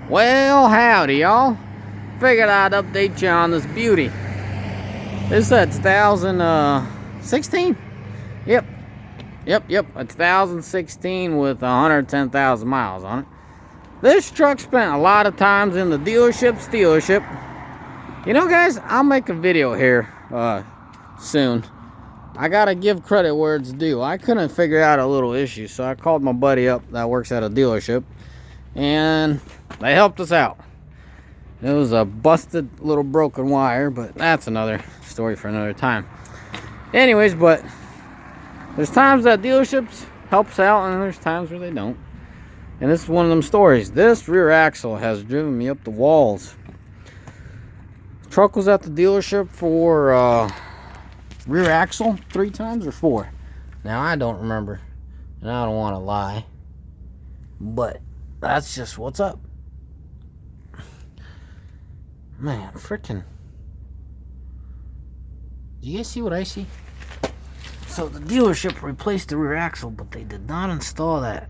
Well, howdy, y'all. Figured I'd update you on this beauty. This is a 2016. Yep. A 2016 with 110,000 miles on it. This truck spent a lot of times in the dealership. You know, guys, I'll make a video here soon. I gotta give credit where it's due. I couldn't figure out a little issue, so I called my buddy up that works at a dealership, and they helped us out. It was a busted little broken wire, but that's another story for another time. Anyways, but there's times that dealerships helps out, and there's times where they don't. And this is one of them stories. This rear axle has driven me up the walls. The truck was at the dealership for rear axle 3 times or 4. Now I don't remember, and I don't want to lie, but that's just what's up. Man, freaking, do you guys see what I see? So the dealership replaced the rear axle, but they did not install that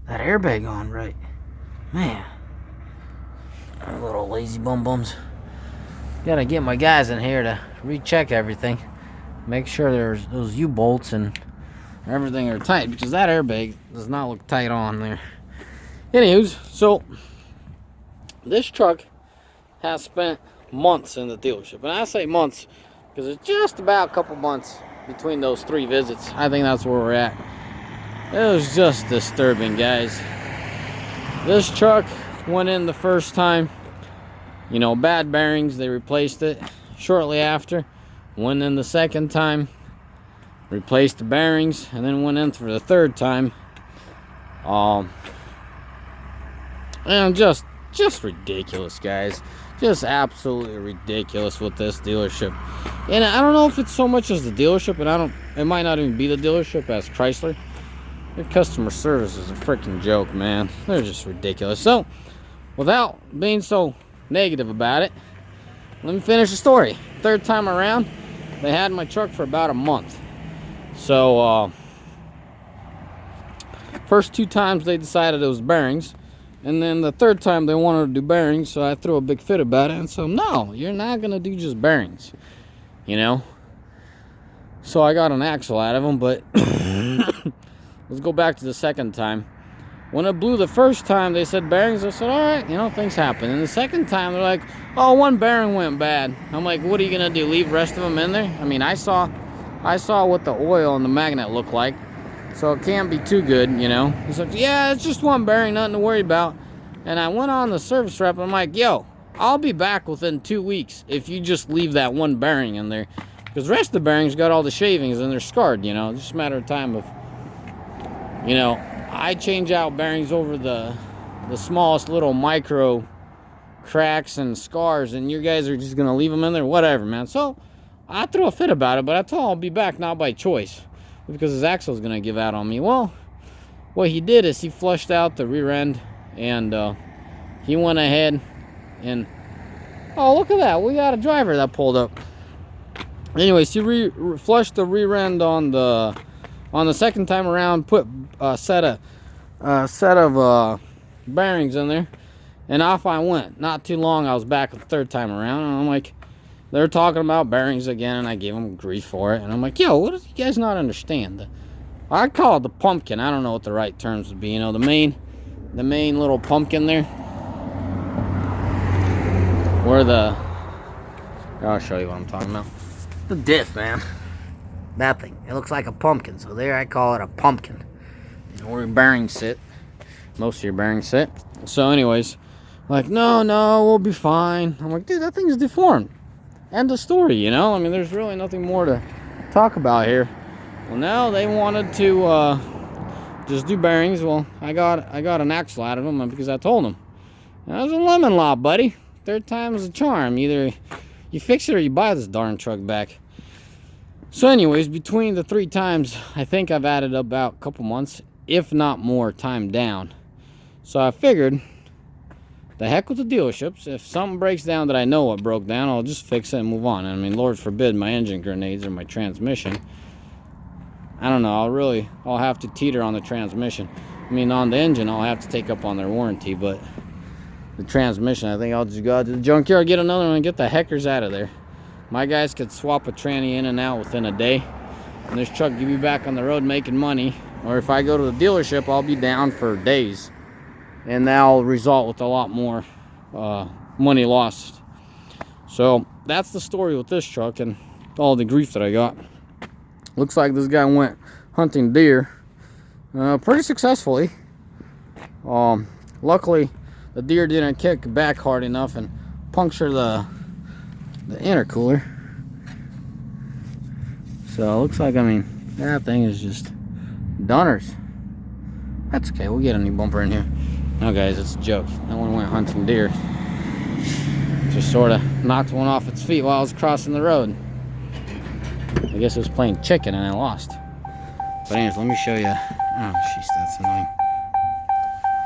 airbag on right. Man, little lazy bums. Gotta get my guys in here to recheck everything, make sure there's those U-bolts and everything are tight, because that airbag does not look tight on there. Anyways, so this truck has spent months in the dealership, and I say months because it's just about a couple months between those 3 visits. I think that's where we're at. It was just disturbing, guys. This truck went in the first time, you know, bad bearings, they replaced it. Shortly after, went in the second time, replaced the bearings, and then went in for the third time. And just ridiculous, guys. Just absolutely ridiculous with this dealership. And I don't know if it's so much as the dealership, and it might not even be the dealership, as Chrysler. Their customer service is a freaking joke, man. They're just ridiculous. So, without being so negative about it, let me finish the story. Third time around, they had my truck for about a month. So, first 2 times they decided it was bearings, and then the third time they wanted to do bearings, so I threw a big fit about it and said, no, you're not gonna do just bearings, you know. So I got an axle out of them, but let's go back to the second time. When it blew the first time, they said bearings. I said, all right, you know, things happen. And the second time, they're like, oh, 1 bearing went bad. I'm like, what are you gonna do, leave the rest of them in there? I mean, I saw what the oil and the magnet looked like, so it can't be too good, you know. He's like, yeah, it's just 1 bearing, nothing to worry about. And I went on the service rep, and I'm like, yo, I'll be back within 2 weeks if you just leave that 1 bearing in there, because the rest of the bearings got all the shavings and they're scarred, you know. It's just a matter of time of, you know, I change out bearings over the smallest little micro cracks and scars, and you guys are just gonna leave them in there, whatever, man. So I threw a fit about it, but I told him I'll be back, not by choice, because his axle's gonna give out on me. Well, what he did is he flushed out the rear end, and he went ahead and, oh, look at that, we got a driver that pulled up. Anyways, he flushed the rear end on the second time around, put a set of bearings in there, and off I went. Not too long, I was back the third time around, and I'm like, they're talking about bearings again, and I gave them grief for it. And I'm like, yo, what do you guys not understand? I call it the pumpkin. I don't know what the right terms would be. You know, the main little pumpkin there, where I'll show you what I'm talking about. The diff, man. That thing. It looks like a pumpkin. So there, I call it a pumpkin. You know, where your bearings sit. Most of your bearings sit. So anyways, like, no, we'll be fine. I'm like, dude, that thing's deformed. End of story, you know? I mean, there's really nothing more to talk about here. Well, now they wanted to just do bearings. Well, I got an axle out of them because I told them. That was a lemon law, buddy. Third time's a charm. Either you fix it or you buy this darn truck back. So anyways, between the 3 times, I think I've added about a couple months, if not more, time down. So I figured, the heck with the dealerships. If something breaks down that I know what broke down, I'll just fix it and move on. I mean, Lord forbid my engine grenades or my transmission. I don't know, I'll have to teeter on the transmission. I mean, on the engine, I'll have to take up on their warranty, but the transmission, I think I'll just go out to the junkyard, get another one, and get the heckers out of there. My guys could swap a tranny in and out within a day, and this truck will be back on the road making money. Or if I go to the dealership, I'll be down for days, and that'll result with a lot more money lost. So that's the story with this truck and all the grief that I got. Looks like this guy went hunting deer pretty successfully. Luckily, the deer didn't kick back hard enough and puncture the intercooler. So it looks like, I mean, that thing is just dunners. That's okay, we'll get a new bumper in here. No guys, it's a joke. No one went hunting deer. Just sort of knocked one off its feet while I was crossing the road. I guess it was playing chicken and I lost. But anyways, let me show you. Oh, jeez, that's annoying.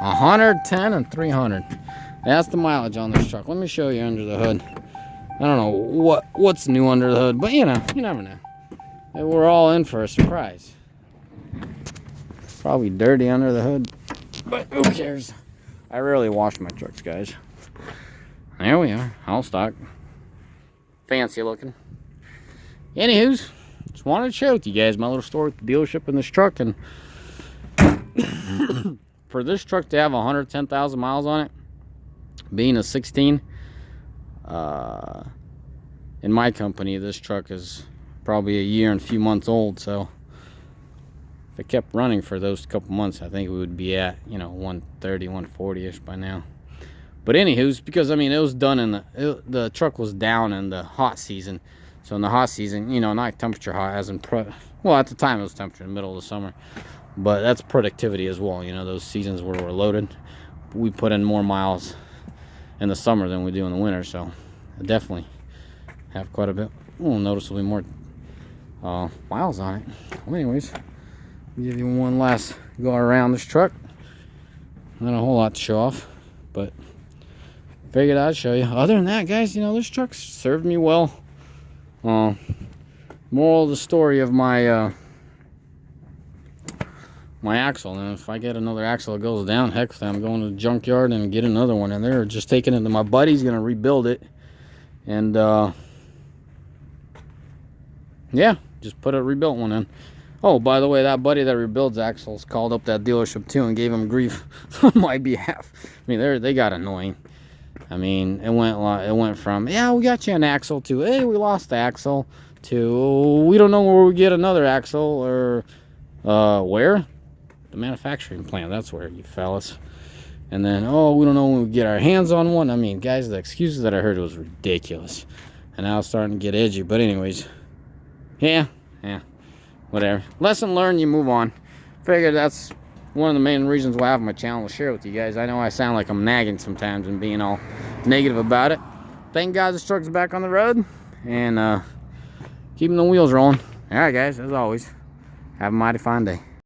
110 and 300. That's the mileage on this truck. Let me show you under the hood. I don't know what's new under the hood, but you know, you never know. We're all in for a surprise. Probably dirty under the hood, but who cares? I rarely wash my trucks, guys. There we are, all stock. Fancy looking. Anywho's, just wanted to share with you guys my little story with the dealership in this truck. And for this truck to have 110,000 miles on it, being a 16, in my company, this truck is probably a year and a few months old. So if it kept running for those couple months, I think we would be at, you know, 130, 140-ish by now. But anywho's, because I mean, it was done in the truck was down in the hot season. So in the hot season, you know, not temperature hot, as in well, at the time it was temperature in the middle of the summer, but that's productivity as well. You know, those seasons where we're loaded, we put in more miles in the summer than we do in the winter. So I definitely have quite a bit, noticeably more miles on it. Well, anyways, I'll give you one last go around this truck. Not a whole lot to show off, but figured I'd show you. Other than that, guys, you know, this truck served me well. Moral of the story of my my axle, and if I get another axle that goes down, heck, I'm going to the junkyard and get another one in there. Just taking it to my buddy's gonna rebuild it, and yeah, just put a rebuilt one in. Oh, by the way, that buddy that rebuilds axles called up that dealership too and gave him grief on my behalf. I mean, they got annoying. I mean, it went from, yeah, we got you an axle, to, hey, we lost the axle, to, we don't know where we get another axle, or where? The manufacturing plant, that's where, you fellas. And then, oh, we don't know when we get our hands on one. I mean, guys, the excuses that I heard was ridiculous. And I was starting to get edgy. But anyways, yeah, whatever. Lesson learned, you move on. Figured that's one of the main reasons why I have my channel to share with you guys. I know I sound like I'm nagging sometimes and being all negative about it. Thank God this truck's back on the road and keeping the wheels rolling. All right, guys, as always, have a mighty fine day.